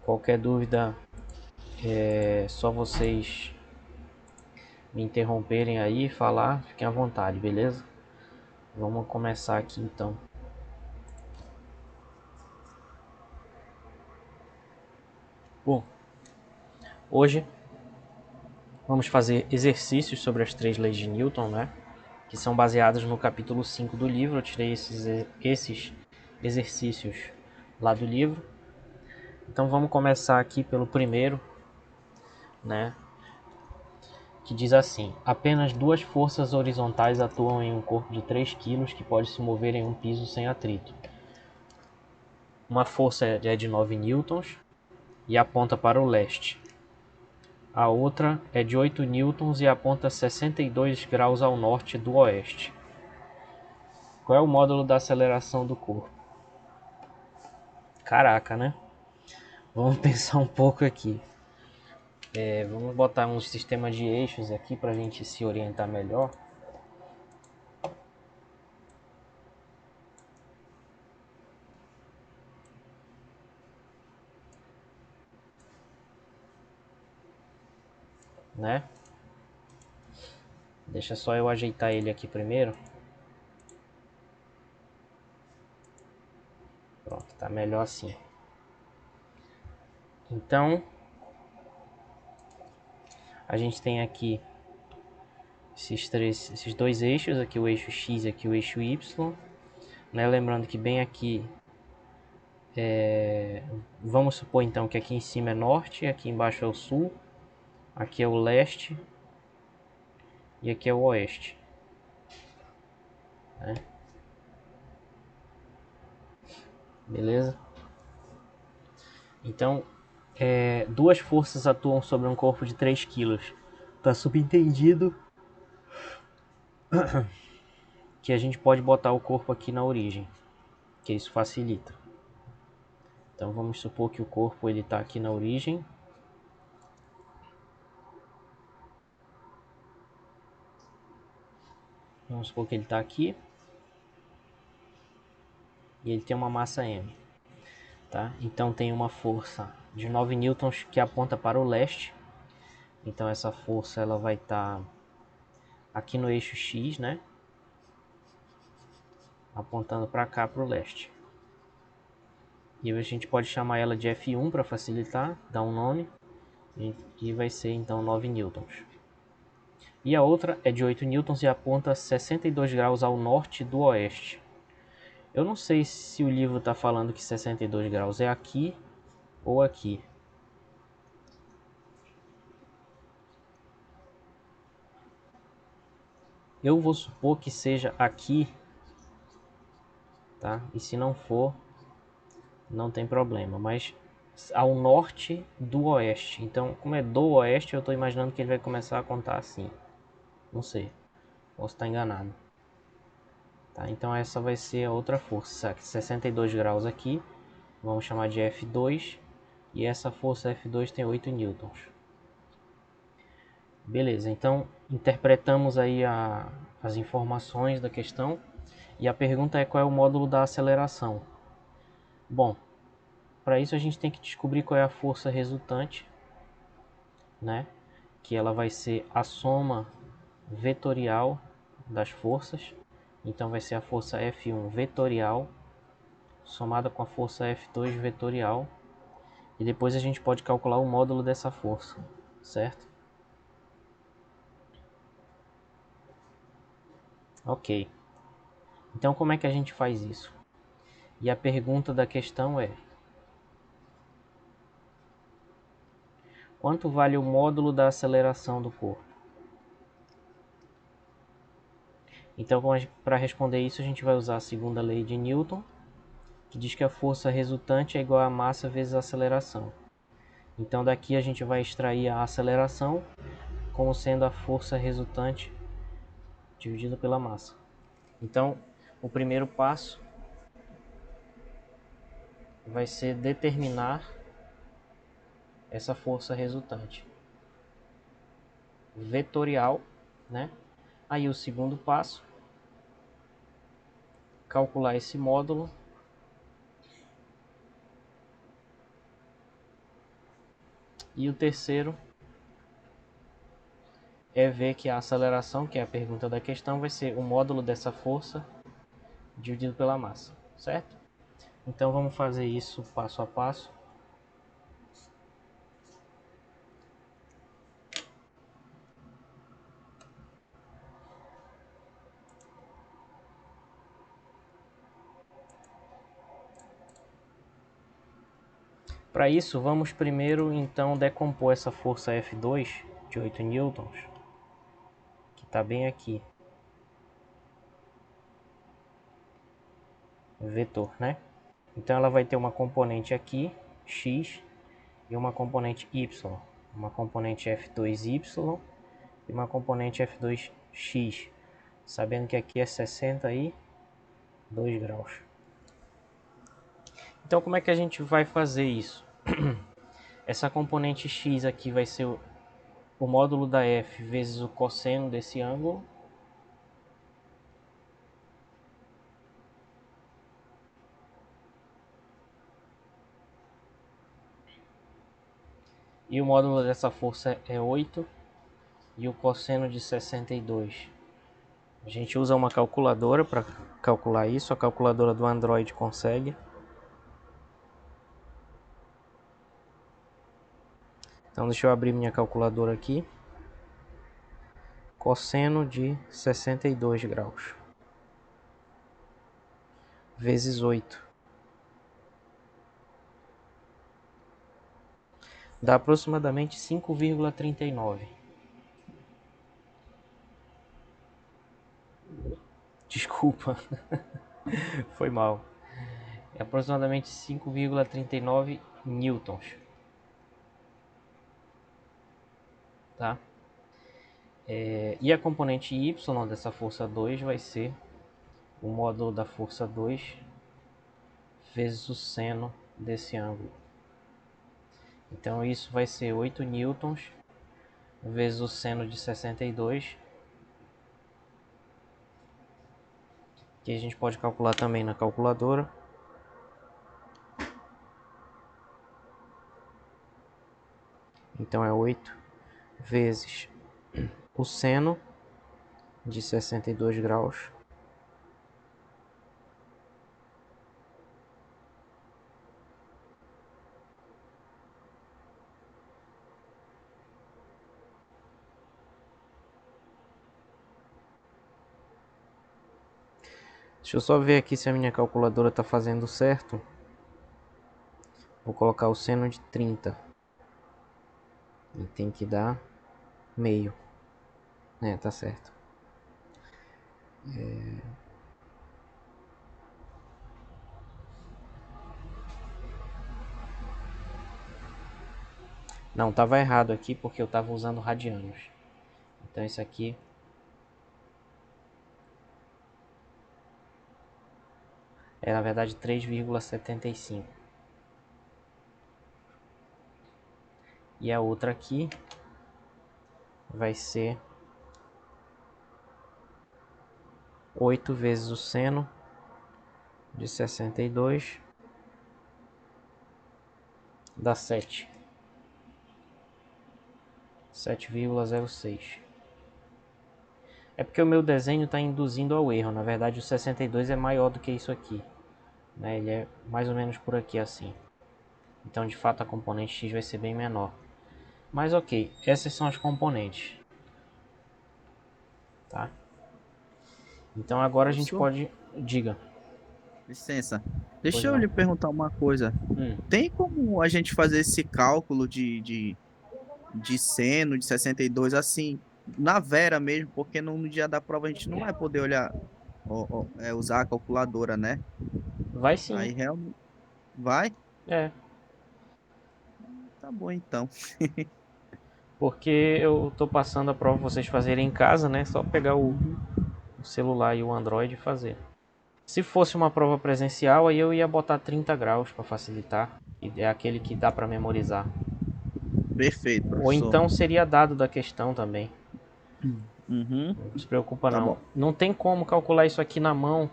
Qualquer dúvida é só vocês me interromperem aí e falar, fiquem à vontade, beleza? Vamos começar aqui então. Bom, hoje vamos fazer exercícios sobre as 3 leis de Newton, né? Que são baseadas no capítulo 5 do livro. Eu tirei esses exercícios lá do livro. Então vamos começar aqui pelo primeiro, né? Que diz assim: apenas 2 forças horizontais atuam em um corpo de 3 kg que pode se mover em um piso sem atrito. Uma força é de 9 newtons e aponta para o leste. A outra é de 8 newtons e aponta 62 graus ao norte do oeste. Qual é o módulo da aceleração do corpo? Caraca, né? Vamos pensar um pouco aqui. Vamos botar um sistema de eixos aqui para a gente se orientar melhor. Né? Deixa só eu ajeitar ele aqui primeiro. Pronto, tá melhor assim. Então, a gente tem aqui esses 2 eixos, aqui o eixo X e aqui o eixo Y. Né? Lembrando que bem aqui, vamos supor então que aqui em cima é norte, aqui embaixo é o sul, aqui é o leste e aqui é o oeste. Né? Beleza? Então, 2 forças atuam sobre um corpo de 3 kg. Tá subentendido que a gente pode botar o corpo aqui na origem, que isso facilita. Então vamos supor que o corpo ele está aqui na origem. Vamos supor que ele está aqui e ele tem uma massa m. Tá? Então tem uma força de 9 newtons que aponta para o leste. Então essa força ela vai estar aqui no eixo X, né? Apontando para cá, para o leste. E a gente pode chamar ela de F1 para facilitar, dar um nome. E vai ser então 9 newtons. E a outra é de 8 newtons e aponta 62 graus ao norte do oeste. Eu não sei se o livro está falando que 62 graus é aqui ou aqui. Eu vou supor que seja aqui, tá? E se não for, não tem problema. Mas ao norte do oeste. Então, como é do oeste, eu estou imaginando que ele vai começar a contar assim. Não sei. Posso estar enganado. Tá? Então essa vai ser a outra força. 62 graus aqui. Vamos chamar de F2. E essa força F2 tem 8 newtons. Beleza, então interpretamos aí as informações da questão. E a pergunta é qual é o módulo da aceleração. Bom, para isso a gente tem que descobrir qual é a força resultante, né? Que ela vai ser a soma vetorial das forças. Então vai ser a força F1 vetorial somada com a força F2 vetorial. E depois a gente pode calcular o módulo dessa força, certo? Ok. Então como é que a gente faz isso? E a pergunta da questão é: quanto vale o módulo da aceleração do corpo? Então, para responder isso, a gente vai usar a segunda lei de Newton, que diz que a força resultante é igual a massa vezes a aceleração. Então, daqui a gente vai extrair a aceleração como sendo a força resultante dividida pela massa. Então, o primeiro passo vai ser determinar essa força resultante vetorial, né? Aí o segundo passo, calcular esse módulo E o terceiro é ver que a aceleração, que é a pergunta da questão, vai ser o módulo dessa força dividido pela massa, certo? Então vamos fazer isso passo a passo. Para isso, vamos primeiro então decompor essa força F2 de 8 newtons, que está bem aqui, vetor, né? Então ela vai ter uma componente aqui, x, e uma componente y, uma componente F2y e uma componente F2x, sabendo que aqui é 62 graus. Então como é que a gente vai fazer isso? Essa componente x aqui vai ser o módulo da f vezes o cosseno desse ângulo. E o módulo dessa força é 8 e o cosseno de 62. A gente usa uma calculadora para calcular isso, a calculadora do Android consegue. Então deixa eu abrir minha calculadora aqui. Cosseno de 62 graus vezes 8 dá aproximadamente 5,39. Desculpa, foi mal. É aproximadamente 5,39 newtons. Tá? E a componente y dessa força 2 vai ser o módulo da força 2 vezes o seno desse ângulo. Então isso vai ser 8 newtons vezes o seno de 62, que a gente pode calcular também na calculadora. Então é 8 vezes o seno de 62 graus Deixa eu só ver aqui se a minha calculadora está fazendo certo. Vou colocar o seno de 30. E tem que dar meio. Tá certo. Não, estava errado aqui porque eu estava usando radianos. Então isso aqui é na verdade 3,75. E a outra aqui vai ser 8 vezes o seno de 62 dá 7. 7,06. É porque o meu desenho está induzindo ao erro. Na verdade o 62 é maior do que isso aqui, né? Ele é mais ou menos por aqui assim. Então de fato a componente x vai ser bem menor. Mas ok, essas são as componentes. Tá? Então agora a gente Professor, pode... Diga. licença. Pois Deixa eu não. lhe perguntar uma coisa. Tem como a gente fazer esse cálculo de seno de 62 assim, na Vera mesmo, porque no dia da prova a gente não vai poder olhar, usar a calculadora, né? Vai sim. Aí realmente vai? É. Tá bom então. Porque eu tô passando a prova pra vocês fazerem em casa, né? Só pegar Uhum. o celular e o Android e fazer. Se fosse uma prova presencial, aí eu ia botar 30 graus para facilitar. E é aquele que dá para memorizar. Perfeito, Ou professor. então seria dado da questão também. Uhum. Não se preocupa Tá não. bom. Não tem como calcular isso aqui na mão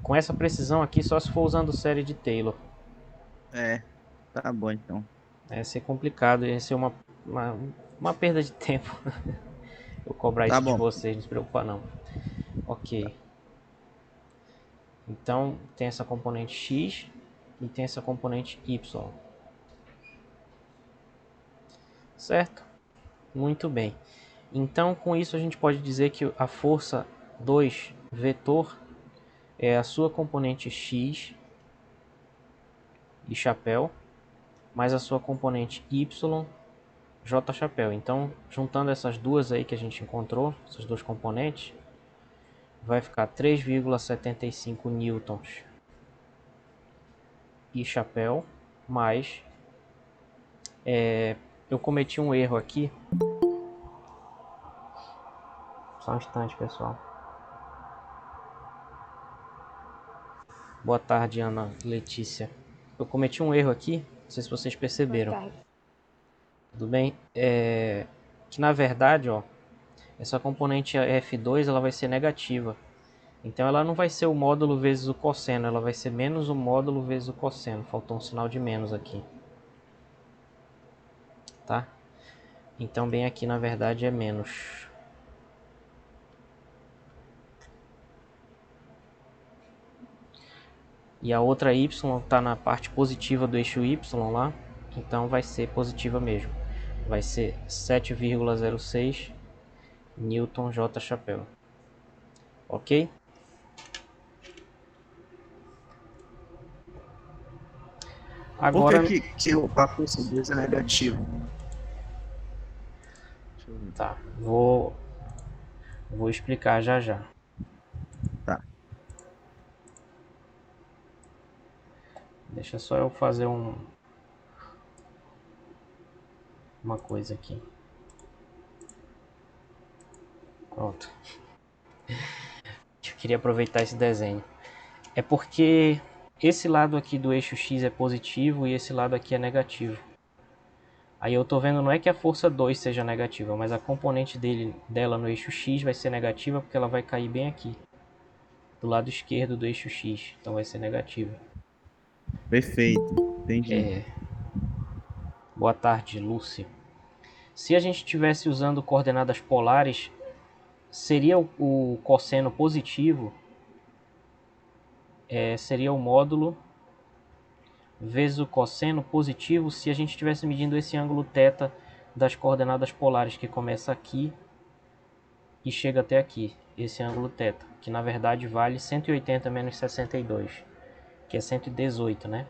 com essa precisão aqui, só se for usando série de Taylor. É. Tá bom, então. Ia ser complicado, ia ser uma perda de tempo eu cobrar Tá isso de bom. vocês, não se preocupa não. Ok. Então tem essa componente x e tem essa componente y. Certo? Muito bem. Então com isso a gente pode dizer que a força 2 vetor é a sua componente x e chapéu, mais a sua componente y, j chapéu. Então juntando essas duas aí que a gente encontrou, essas duas componentes, vai ficar 3,75 newtons e chapéu, mais eu cometi um erro aqui. Só um instante, pessoal. Boa tarde, Ana Letícia. Eu cometi um erro aqui, não sei se vocês perceberam. Boa tarde. Tudo bem? Que na verdade, ó, essa componente F2 ela vai ser negativa. Então ela não vai ser o módulo vezes o cosseno, ela vai ser menos o módulo vezes o cosseno. Faltou um sinal de menos aqui. Tá? Então bem aqui na verdade é menos. E a outra y está na parte positiva do eixo y lá, então vai ser positiva mesmo. Vai ser 7,06 Newton J chapéu. Ok? Por Agora, que a força 2 é negativa? Deixa eu ver. tá, vou explicar já já. Tá. Deixa só eu fazer uma coisa aqui. Pronto. Eu queria aproveitar esse desenho. É porque esse lado aqui do eixo X é positivo e esse lado aqui é negativo. Aí eu tô vendo, não é que a força 2 seja negativa, mas a componente dela no eixo X vai ser negativa porque ela vai cair bem aqui, do lado esquerdo do eixo X. Então vai ser negativa. Perfeito. Entendi. Boa tarde, Lúcia. Se a gente estivesse usando coordenadas polares, seria o cosseno positivo, seria o módulo vezes o cosseno positivo se a gente estivesse medindo esse ângulo θ das coordenadas polares, que começa aqui e chega até aqui, esse ângulo θ, que na verdade vale 180 menos 62, que é 118, né?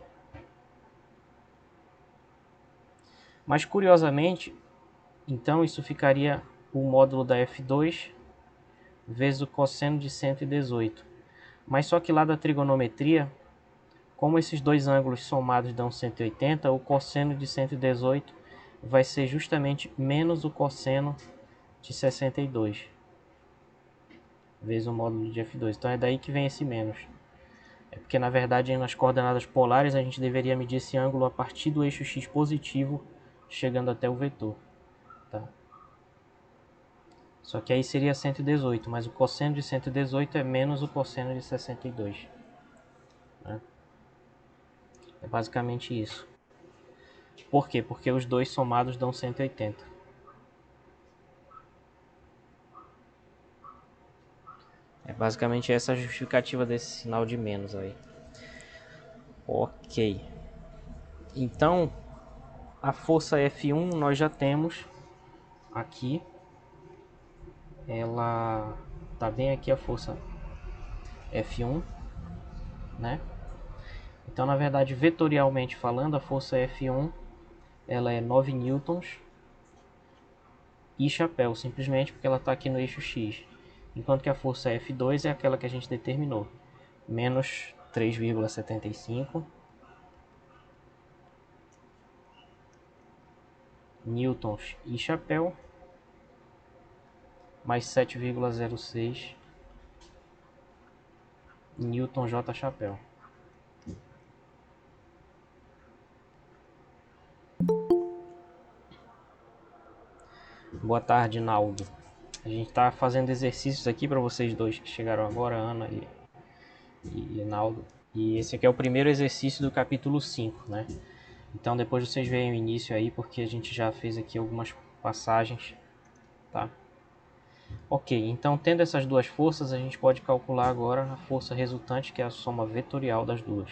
Mas curiosamente, então isso ficaria o módulo da F2 vezes o cosseno de 118. Mas só que lá da trigonometria, como esses dois ângulos somados dão 180, o cosseno de 118 vai ser justamente menos o cosseno de 62 vezes o módulo de F2. Então é daí que vem esse menos. É porque na verdade nas coordenadas polares a gente deveria medir esse ângulo a partir do eixo x positivo, chegando até o vetor. Tá? Só que aí seria 118, mas o cosseno de 118 é menos o cosseno de 62. Né? É basicamente isso. Por quê? Porque os dois somados dão 180. É basicamente essa a justificativa desse sinal de menos aí. Ok. Então, a força F1 nós já temos aqui. Ela tá bem aqui a força F1, né? Então, na verdade, vetorialmente falando, a força F1 ela é 9 newtons e chapéu, simplesmente porque ela está aqui no eixo X. Enquanto que a força F2 é aquela que a gente determinou, menos 3,75 newtons e chapéu, mais 7,06 newton J chapéu. Boa tarde, Naldo. A gente está fazendo exercícios aqui para vocês dois que chegaram agora, Ana e Naldo. E esse aqui é o primeiro exercício do capítulo 5, né? Então depois vocês veem o início aí, porque a gente já fez aqui algumas passagens, tá? Ok, então tendo essas duas forças, a gente pode calcular agora a força resultante, que é a soma vetorial das duas.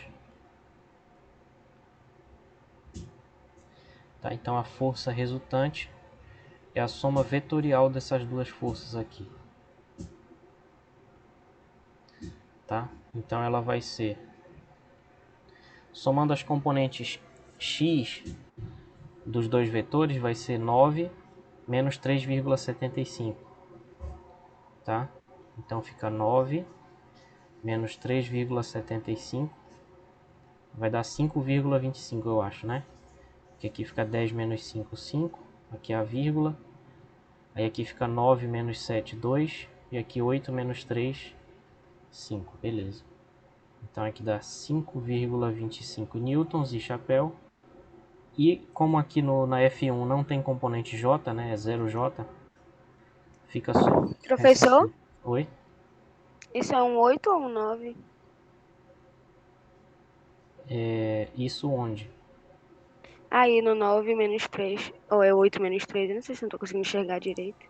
Tá, então a força resultante é a soma vetorial dessas duas forças aqui. Tá? Então ela vai ser, somando as componentes x dos dois vetores, vai ser 9 menos 3,75. Tá? Então fica 9 menos 3,75 vai dar 5,25, eu acho, né? Porque aqui fica 10 menos 5, 5. Aqui é a vírgula. Aí aqui fica 9 menos 7, 2. E aqui 8 menos 3, 5. Beleza. Então aqui dá 5,25 newtons e chapéu. E como aqui na F1 não tem componente J, né? É 0J. Fica só... Professor, Oi? isso é um 8 ou um 9? Isso onde? Aí no 9 menos 3. Ou é 8 menos 3? Eu não sei se eu não tô conseguindo enxergar direito.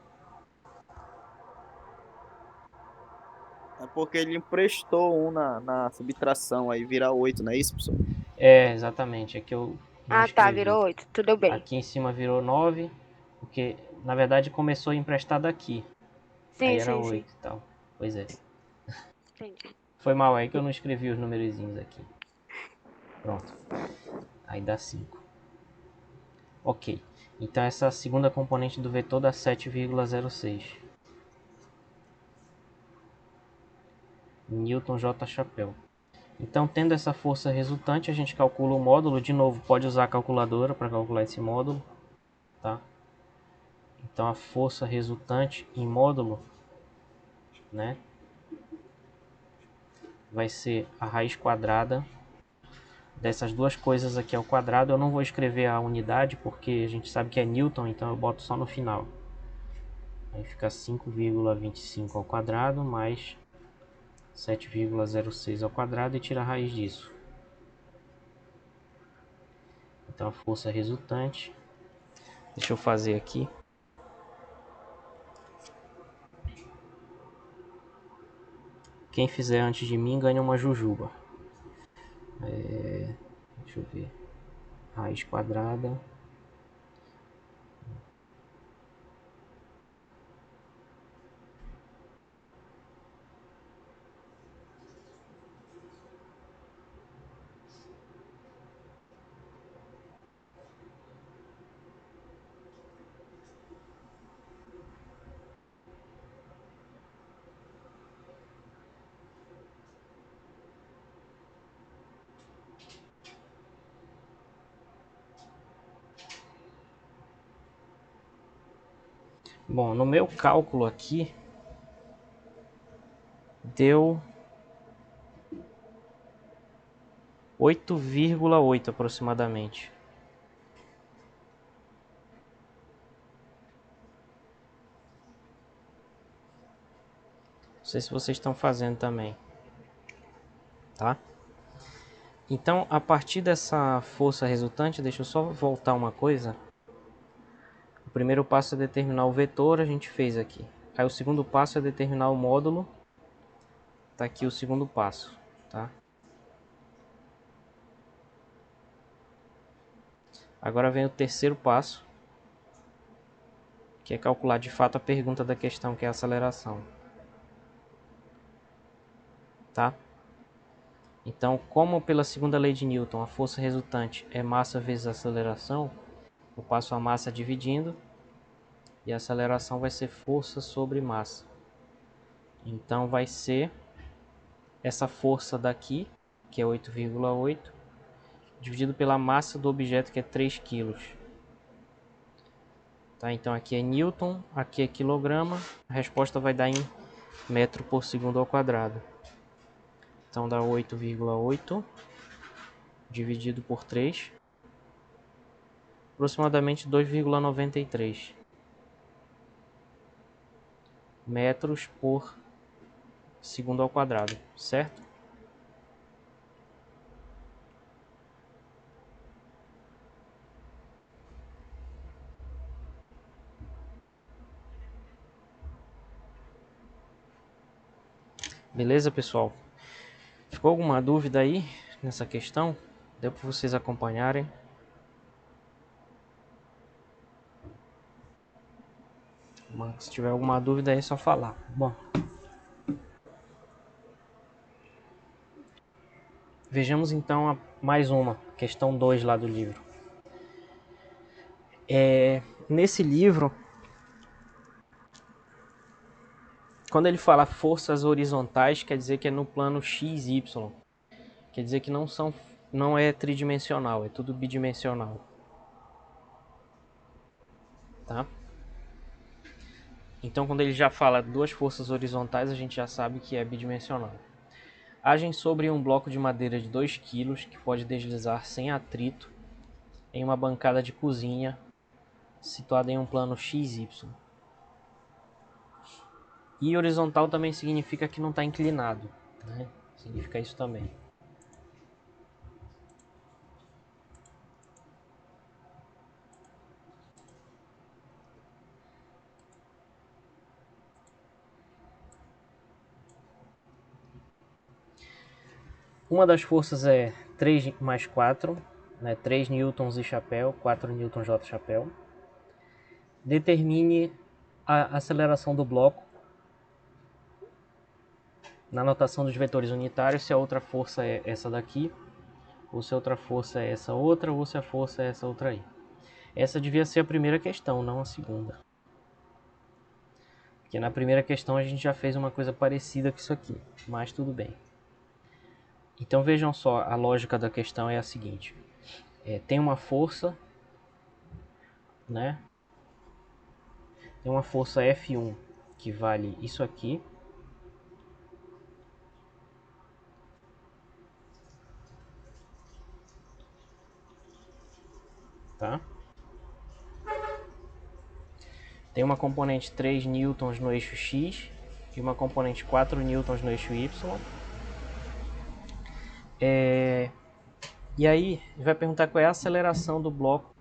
É porque ele emprestou um na subtração, aí vira 8, não é isso, professor? Exatamente. É que eu não Ah, tá, escrevi. virou 8. Tudo bem. Aqui em cima virou 9, porque na verdade começou emprestado aqui. Aí Sim, era sim, sim. 8 e tal. Pois é. Entendi. Foi mal aí que eu não escrevi os numerozinhos aqui. Pronto. Aí dá 5. Ok. Então essa segunda componente do vetor dá 7,06 Newton J chapéu. Então, tendo essa força resultante, a gente calcula o módulo. De novo, pode usar a calculadora para calcular esse módulo. Tá? Então, a força resultante em módulo, né, vai ser a raiz quadrada dessas duas coisas aqui ao quadrado. Eu não vou escrever a unidade, porque a gente sabe que é Newton, então eu boto só no final. Aí fica 5,25 ao quadrado mais 7,06 ao quadrado e tira a raiz disso. Então a força resultante, deixa eu fazer aqui. Quem fizer antes de mim ganha uma jujuba. Deixa eu ver. Raiz quadrada. Bom, no meu cálculo aqui, deu 8,8 aproximadamente. Não sei se vocês estão fazendo também, tá? Então, a partir dessa força resultante, deixa eu só voltar uma coisa. O primeiro passo é determinar o vetor, a gente fez aqui. Aí o segundo passo é determinar o módulo. Tá aqui o segundo passo, tá? Agora vem o terceiro passo, que é calcular de fato a pergunta da questão, que é a aceleração. Tá? Então, como pela segunda lei de Newton a força resultante é massa vezes aceleração, eu passo a massa dividindo e a aceleração vai ser força sobre massa. Então vai ser essa força daqui, que é 8,8, dividido pela massa do objeto, que é 3 kg. Tá? Então aqui é Newton, aqui é quilograma, a resposta vai dar em metro por segundo ao quadrado. Então dá 8,8 dividido por 3, aproximadamente 2,93 metros por segundo ao quadrado, certo? Beleza, pessoal? Ficou alguma dúvida aí nessa questão? Deu para vocês acompanharem? Se tiver alguma dúvida aí é só falar. Bom, vejamos então mais uma, questão 2 lá do livro. Nesse livro, quando ele fala forças horizontais, quer dizer que é no plano x, y. Quer dizer que não é tridimensional, é tudo bidimensional. Tá? Então, quando ele já fala duas forças horizontais, a gente já sabe que é bidimensional. Agem sobre um bloco de madeira de 2 kg que pode deslizar sem atrito em uma bancada de cozinha situada em um plano XY. E horizontal também significa que não está inclinado, né? Significa isso também. Uma das forças é 3 mais 4, né? 3 newtons e chapéu, 4 newtons J chapéu. Determine a aceleração do bloco na notação dos vetores unitários, se a outra força é essa daqui, ou se a outra força é essa outra, ou se a força é essa outra aí. Essa devia ser a primeira questão, não a segunda. Porque na primeira questão a gente já fez uma coisa parecida com isso aqui, mas tudo bem. Então vejam só, a lógica da questão é a seguinte. Tem uma força, né? Tem uma força F1 que vale isso aqui. Tá? Tem uma componente 3 newtons no eixo X e uma componente 4 newtons no eixo Y. E aí vai perguntar qual é a aceleração do bloco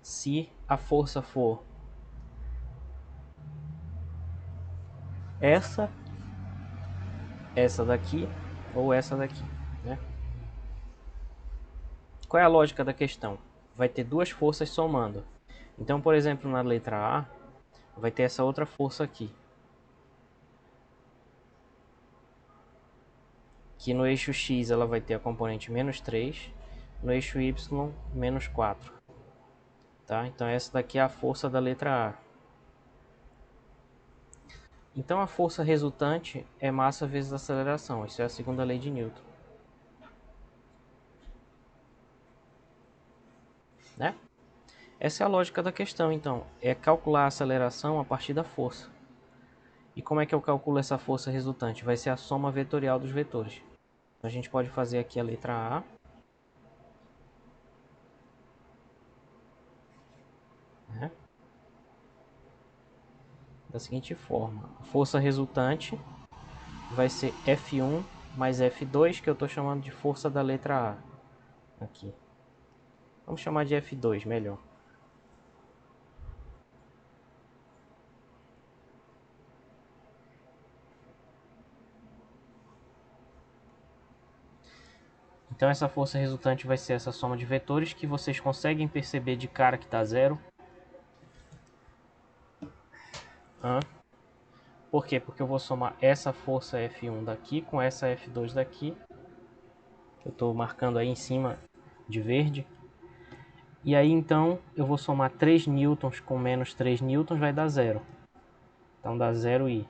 se a força for essa daqui ou essa daqui, né? Qual é a lógica da questão? Vai ter duas forças somando. Então, por exemplo, na letra A, vai ter essa outra força aqui, que no eixo X ela vai ter a componente menos 3, no eixo Y menos 4. Tá? Então essa daqui é a força da letra A. Então a força resultante é massa vezes aceleração. Isso é a segunda lei de Newton. Né? Essa é a lógica da questão, então. É calcular a aceleração a partir da força. E como é que eu calculo essa força resultante? Vai ser a soma vetorial dos vetores. A gente pode fazer aqui a letra A. Né? Da seguinte forma. A força resultante vai ser F1 mais F2, que eu estou chamando de força da letra A. Aqui. Vamos chamar de F2, melhor. Então essa força resultante vai ser essa soma de vetores que vocês conseguem perceber de cara que está zero. Por quê? Porque eu vou somar essa força F1 daqui com essa F2 daqui. Eu estou marcando aí em cima de verde. E aí então eu vou somar 3 newtons com menos 3 newtons, vai dar zero. Então dá 0i.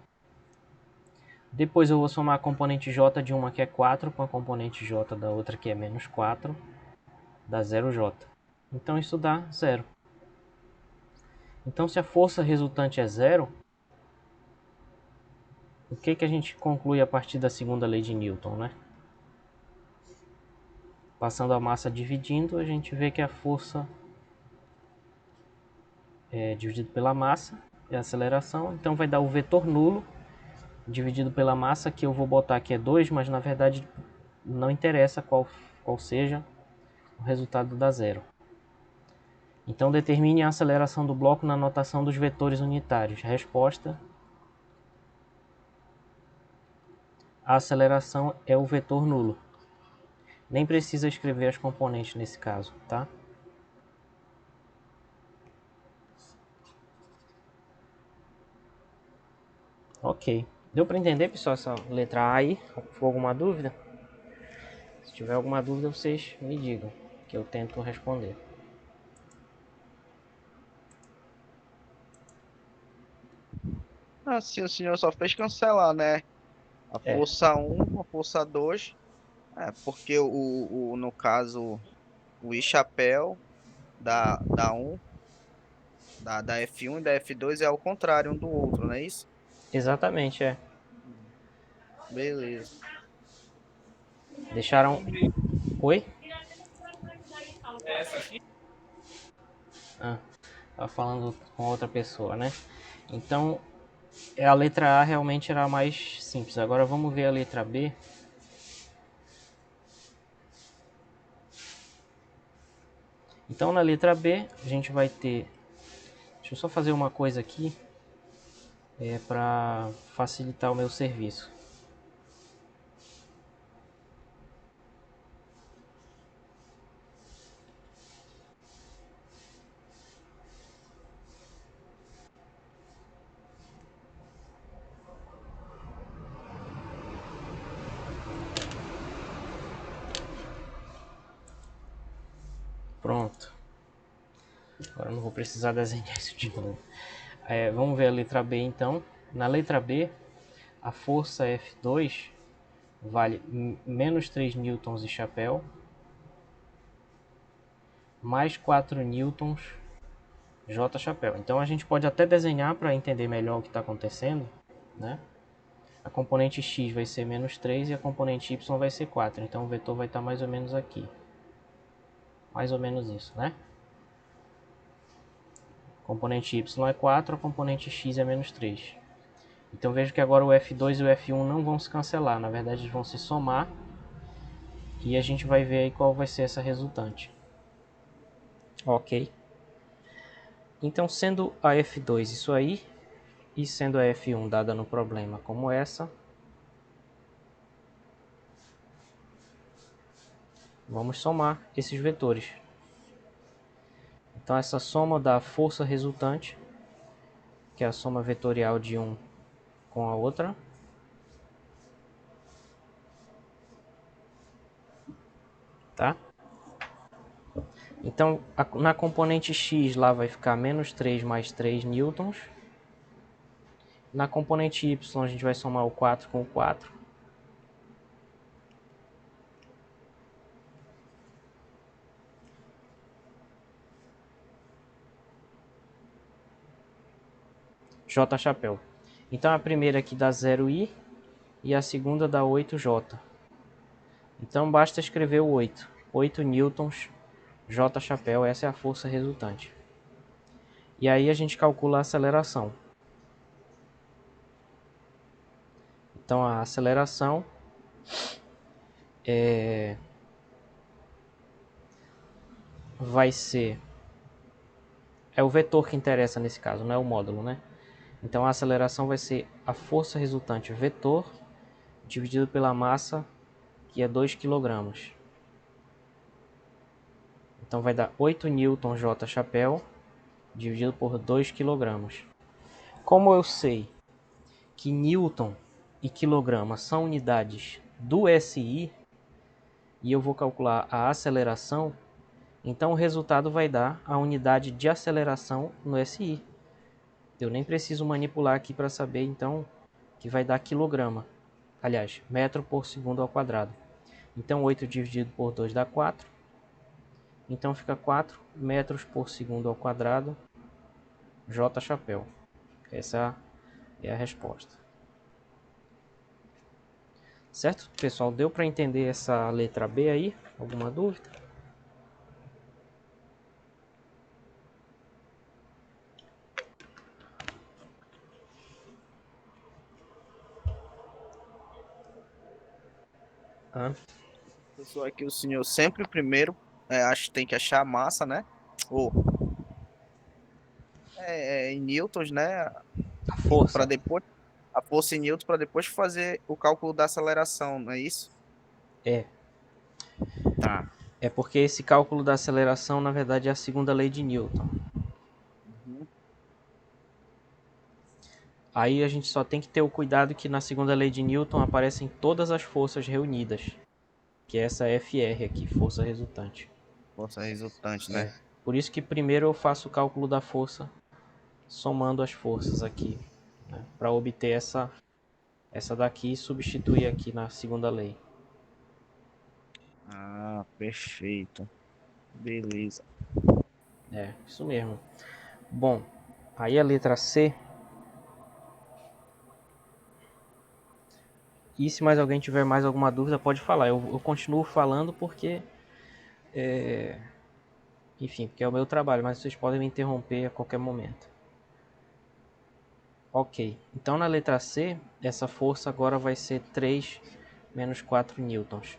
Depois eu vou somar a componente J de uma que é 4 com a componente J da outra que é menos 4. Dá 0J. Então isso dá zero. Então se a força resultante é zero, o que a gente conclui a partir da segunda lei de Newton, né? Passando a massa dividindo, a gente vê que a força é dividido pela massa é a aceleração. Então vai dar o vetor nulo dividido pela massa, que eu vou botar aqui é 2, mas na verdade não interessa qual seja o resultado dá zero. Então determine a aceleração do bloco na notação dos vetores unitários. Resposta: a aceleração é o vetor nulo. Nem precisa escrever as componentes nesse caso, tá? Ok. Deu para entender, pessoal, essa letra A aí? Ficou alguma dúvida? Se tiver alguma dúvida, vocês me digam, que eu tento responder. Assim, o senhor só fez cancelar, né? A É, força 1, a força 2. Porque no caso, o I chapéu da 1, da F1 e da F2 é ao contrário um do outro, não é isso? exatamente, é. Beleza. Deixaram... Oi? Ah, tava falando com outra pessoa, né? Então, a letra A realmente era a mais simples. Agora vamos ver a letra B. Então, na letra B, a gente vai ter... Deixa eu só fazer uma coisa aqui, para facilitar o meu serviço. Pronto. Agora eu não vou precisar desenhar isso de novo. Vamos ver a letra B então. Na letra B, a força F2 vale menos 3 newtons de chapéu, mais 4 newtons J chapéu. Então a gente pode até desenhar para entender melhor o que está acontecendo, né? A componente x vai ser menos 3 e a componente y vai ser 4. Então o vetor vai estar mais ou menos aqui. Mais ou menos isso, né? A componente y é 4, a componente x é menos 3. Então veja que agora o F2 e o F1 não vão se cancelar. Na verdade eles vão se somar. E a gente vai ver aí qual vai ser essa resultante. Ok. Então sendo a F2 isso aí, e sendo a F1 dada no problema como essa, vamos somar esses vetores. Então essa soma dá a força resultante, que é a soma vetorial de um com a outra. Tá? Então na componente x lá vai ficar menos 3 mais 3 newtons. Na componente y a gente vai somar o 4 com o 4. J chapéu. Então a primeira aqui dá 0i e a segunda dá 8j. Então basta escrever o 8. 8 newtons J chapéu, essa é a força resultante. E aí a gente calcula a aceleração. Então a aceleração vai ser... É o vetor que interessa nesse caso, não é o módulo, né? Então a aceleração vai ser a força resultante vetor dividido pela massa, que é 2 kg. Então vai dar 8 newton J chapéu dividido por 2 kg. Como eu sei que newton e quilograma são unidades do SI e eu vou calcular a aceleração, então o resultado vai dar a unidade de aceleração no SI. Eu nem preciso manipular aqui para saber então que vai dar quilograma. Aliás, metro por segundo ao quadrado. Então 8 dividido por 2 dá 4. Então fica 4 metros por segundo ao quadrado J chapéu. Essa é a resposta. Certo, pessoal? Deu para entender essa letra B aí? Alguma dúvida? Ah, Pessoal, aqui o senhor sempre primeiro, acho que tem que achar a massa, né? Ou em newtons, né? a Para força. depois a força em Newton para depois fazer o cálculo da aceleração, não é isso? É. Tá. É porque esse cálculo da aceleração, na verdade, é a segunda lei de Newton. Uhum. Aí a gente só tem que ter o cuidado que na segunda lei de Newton aparecem todas as forças reunidas, que é essa FR aqui, força resultante. Força resultante, É. né? Por isso que primeiro eu faço o cálculo da força somando as forças aqui, né, para obter essa daqui e substituir aqui na segunda lei. Ah, perfeito. Beleza. É, isso mesmo. Bom, aí a letra C. E se mais alguém tiver mais alguma dúvida, pode falar. Eu continuo falando porque, enfim, porque é o meu trabalho, mas vocês podem me interromper a qualquer momento. Ok, então na letra C, essa força agora vai ser 3 menos 4 newtons.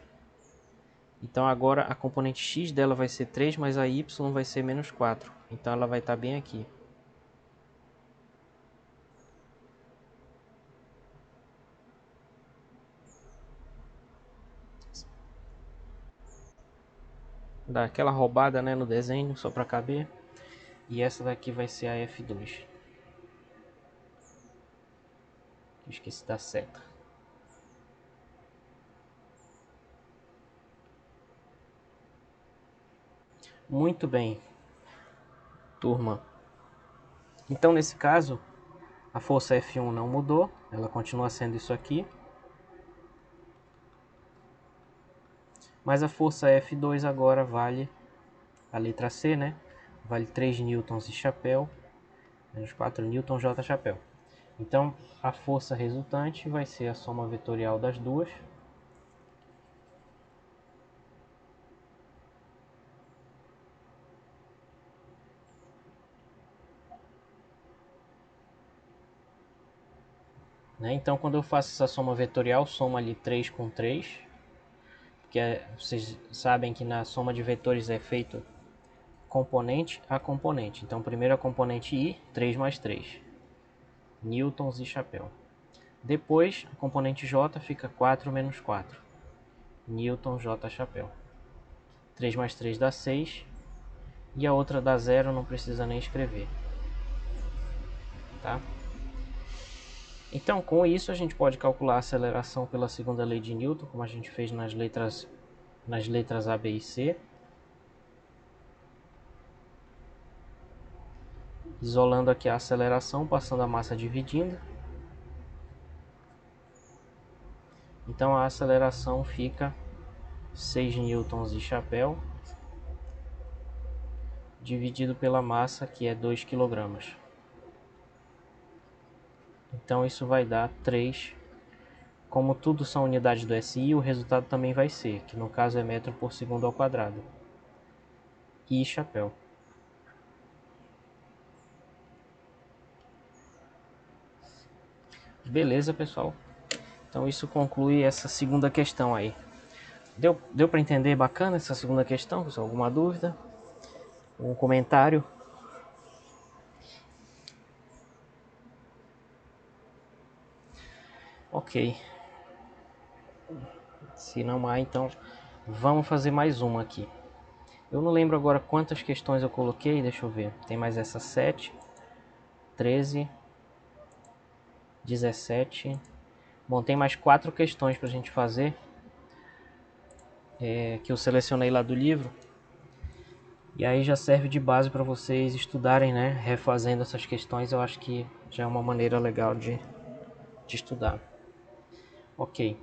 Então agora a componente x dela vai ser 3, mas a y vai ser menos 4. Então ela vai estar bem aqui. Dá aquela roubada, né, no desenho, só para caber. E essa daqui vai ser a F2. Esqueci da seta. Muito bem, turma. Então nesse caso, a força F1 não mudou, ela continua sendo isso aqui. Mas a força F2 agora vale a letra C, né? Vale 3 newtons e chapéu, menos 4 newtons J chapéu. Então a força resultante vai ser a soma vetorial das duas. Né? Então quando eu faço essa soma vetorial, soma ali 3 com 3. Porque vocês sabem que na soma de vetores é feito componente a componente. Então primeiro a componente I, 3 mais 3. Newtons e chapéu. Depois a componente J fica 4 menos 4. Newton J chapéu. 3 mais 3 dá 6. E a outra dá 0, não precisa nem escrever. Tá? Então, com isso, a gente pode calcular a aceleração pela segunda lei de Newton, como a gente fez nas letras A, B e C. Isolando aqui a aceleração, passando a massa dividindo. Então, a aceleração fica 6 newtons de chapéu, dividido pela massa, que é 2 kg. Então, isso vai dar 3. Como tudo são unidades do SI, o resultado também vai ser, que no caso é metro por segundo ao quadrado. E chapéu. Beleza, pessoal? Então isso conclui essa segunda questão aí. Deu para entender bacana essa segunda questão? Pessoal? Alguma dúvida? Um comentário? Ok. Se não há, então vamos fazer mais uma aqui. Eu não lembro agora quantas questões eu coloquei, deixa eu ver. Tem mais essa 7, 13, 17. Bom, tem mais 4 questões para a gente fazer, que eu selecionei lá do livro. E aí já serve de base para vocês estudarem, né? Refazendo essas questões, eu acho que já é uma maneira legal de estudar. Ok.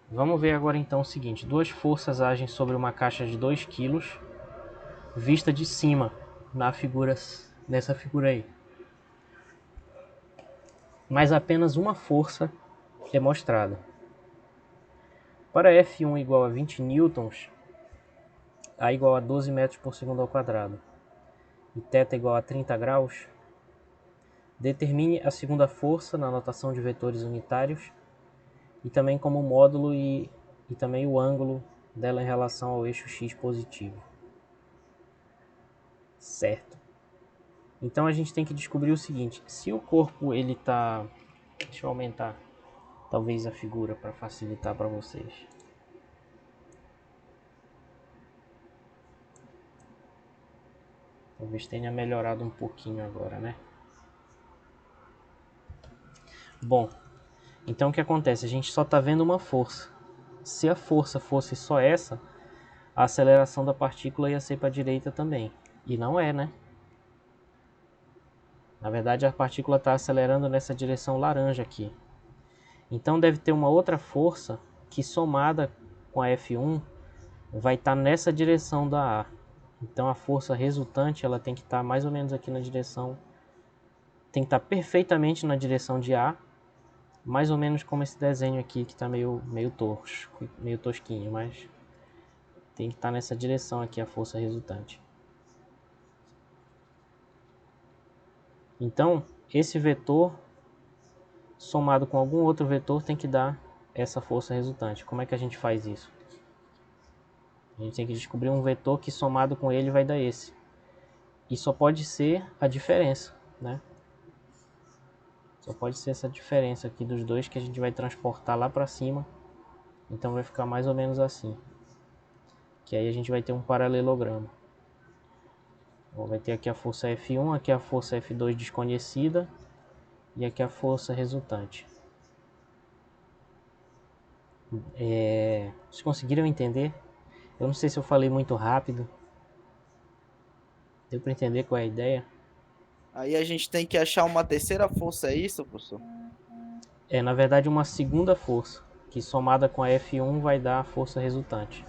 Vamos ver agora então o seguinte. Duas forças agem sobre uma caixa de 2 kg vista de cima nessa figura aí. Mas apenas uma força é mostrada. Para F1 igual a 20 newtons, A igual a 12 metros por segundo ao quadrado e θ igual a 30 graus, determine a segunda força na notação de vetores unitários e também como módulo e também o ângulo dela em relação ao eixo x positivo. Certo. Então a gente tem que descobrir o seguinte: se o corpo ele está Deixa eu aumentar talvez a figura para facilitar para vocês. Talvez tenha melhorado um pouquinho agora, né? Bom, então o que acontece? A gente só está vendo uma força. Se a força fosse só essa, a aceleração da partícula ia ser para a direita também. E não é, né? Na verdade, a partícula está acelerando nessa direção laranja aqui. Então deve ter uma outra força que, somada com a F1, vai estar nessa direção da A. Então a força resultante ela tem que estar mais ou menos aqui na direção, tem que estar perfeitamente na direção de A, mais ou menos como esse desenho aqui que está meio tosco, meio tosquinho, mas tem que estar nessa direção aqui a força resultante. Então esse vetor somado com algum outro vetor tem que dar essa força resultante. Como é que a gente faz isso? A gente tem que descobrir um vetor que somado com ele vai dar esse. E só pode ser a diferença, né? Só pode ser essa diferença aqui dos dois que a gente vai transportar lá para cima. Então vai ficar mais ou menos assim. Que aí a gente vai ter um paralelogramo. Então, vai ter aqui a força F1, aqui a força F2 desconhecida e aqui a força resultante. Vocês conseguiram entender? Eu não sei se eu falei muito rápido. Deu para entender qual é a ideia? Aí a gente tem que achar uma terceira força, é isso, professor? É, na verdade, uma segunda força, que somada com a F1 vai dar a força resultante.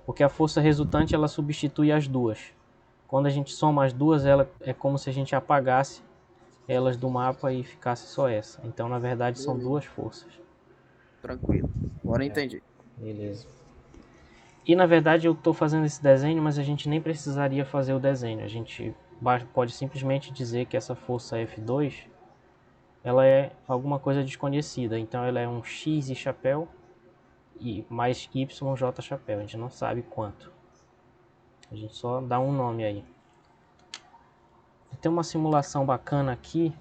Porque a força resultante ela substitui as duas. Quando a gente soma as duas, ela é como se a gente apagasse elas do mapa e ficasse só essa. Então, na verdade, são Beleza. duas forças. Tranquilo. Agora entendi. Beleza. E na verdade eu estou fazendo esse desenho, mas a gente nem precisaria fazer o desenho. A gente pode simplesmente dizer que essa força F2 ela é alguma coisa desconhecida. Então ela é um X e chapéu e mais YJ chapéu. A gente não sabe quanto. A gente só dá um nome aí. Tem uma simulação bacana aqui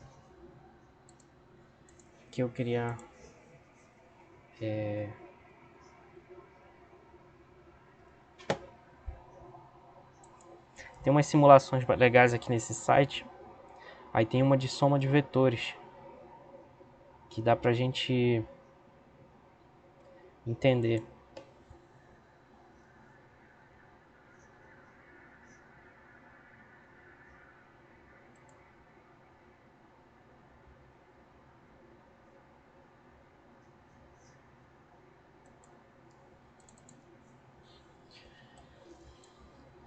que eu queria tem umas simulações legais aqui nesse site. Aí tem uma de soma de vetores que dá pra gente entender.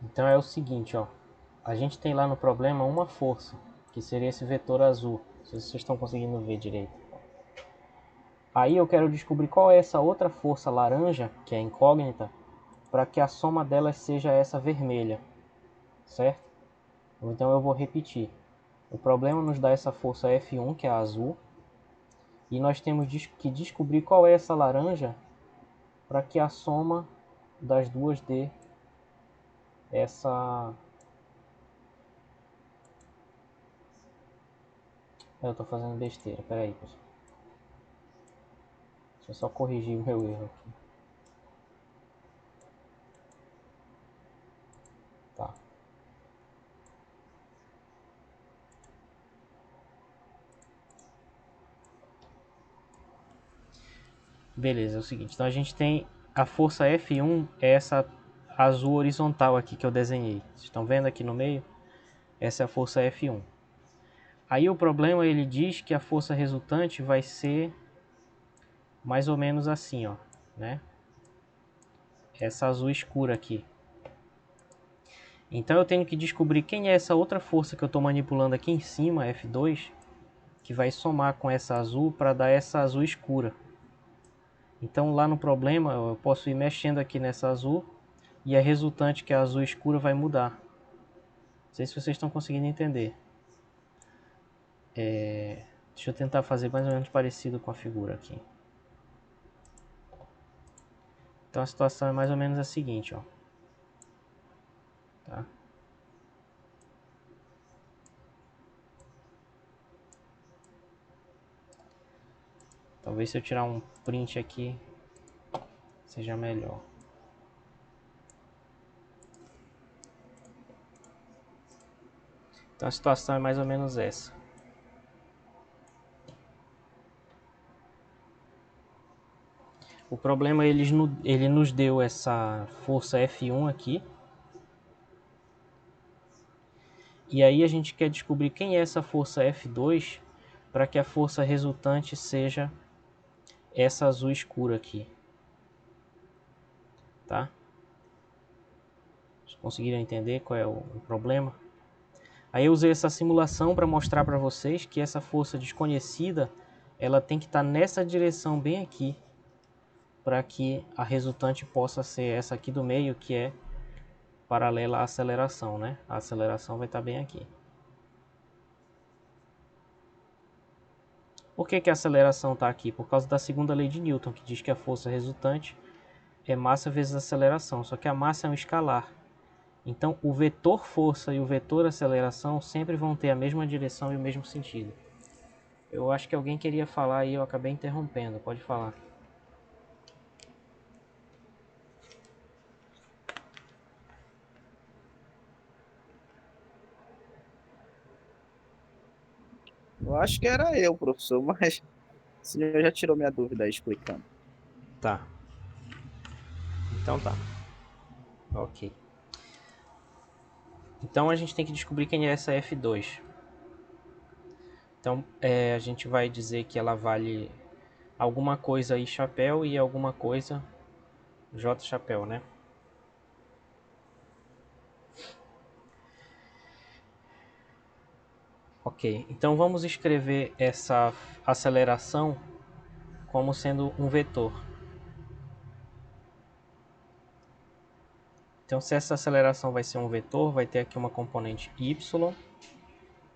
Então é o seguinte, ó. A gente tem lá no problema uma força, que seria esse vetor azul. Se vocês estão conseguindo ver direito. Aí eu quero descobrir qual é essa outra força laranja, que é incógnita, para que a soma delas seja essa vermelha, certo? Então eu vou repetir. O problema nos dá essa força F1, que é a azul, e nós temos que descobrir qual é essa laranja para que a soma das duas dê essa... Eu tô fazendo besteira, peraí, pessoal. Deixa eu só corrigir o meu erro aqui. Tá. Beleza, é o seguinte. Então a gente tem a força F1, é essa azul horizontal aqui que eu desenhei. Vocês estão vendo aqui no meio? Essa é a força F1. Aí o problema, ele diz que a força resultante vai ser mais ou menos assim, ó, né? Essa azul escura aqui. Então eu tenho que descobrir quem é essa outra força que eu estou manipulando aqui em cima, F2, que vai somar com essa azul para dar essa azul escura. Então lá no problema eu posso ir mexendo aqui nessa azul e a resultante, que é a azul escura, vai mudar. Não sei se vocês estão conseguindo entender. Deixa eu tentar fazer mais ou menos parecido com a figura aqui. Então a situação é mais ou menos a seguinte, ó. Tá? Talvez se eu tirar um print aqui seja melhor. Então a situação é mais ou menos essa. O problema é ele nos deu essa força F1 aqui. E aí a gente quer descobrir quem é essa força F2 para que a força resultante seja essa azul escura aqui. Tá? Vocês conseguiram entender qual é o problema? Aí eu usei essa simulação para mostrar para vocês que essa força desconhecida ela tem que estar nessa direção bem aqui, para que a resultante possa ser essa aqui do meio, que é paralela à aceleração, né? A aceleração vai estar bem aqui. Por que a aceleração está aqui? Por causa da segunda lei de Newton, que diz que a força resultante é massa vezes aceleração, só que a massa é um escalar. Então o vetor força e o vetor aceleração sempre vão ter a mesma direção e o mesmo sentido. Eu acho que alguém queria falar e eu acabei interrompendo, pode falar. Eu acho que era eu, professor, mas o senhor já tirou minha dúvida aí explicando. Tá, então tá. Ok. Então a gente tem que descobrir quem é essa F2. Então a gente vai dizer que ela vale alguma coisa I chapéu e alguma coisa J chapéu, né? Ok, então vamos escrever essa aceleração como sendo um vetor. Então se essa aceleração vai ser um vetor, vai ter aqui uma componente y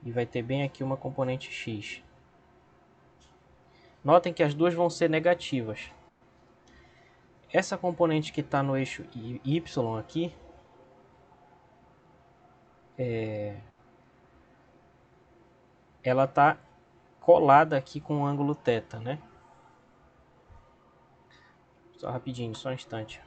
e vai ter bem aqui uma componente x. Notem que as duas vão ser negativas. Essa componente que está no eixo y aqui, ela está colada aqui com o ângulo θ, né? Só rapidinho, só um instante.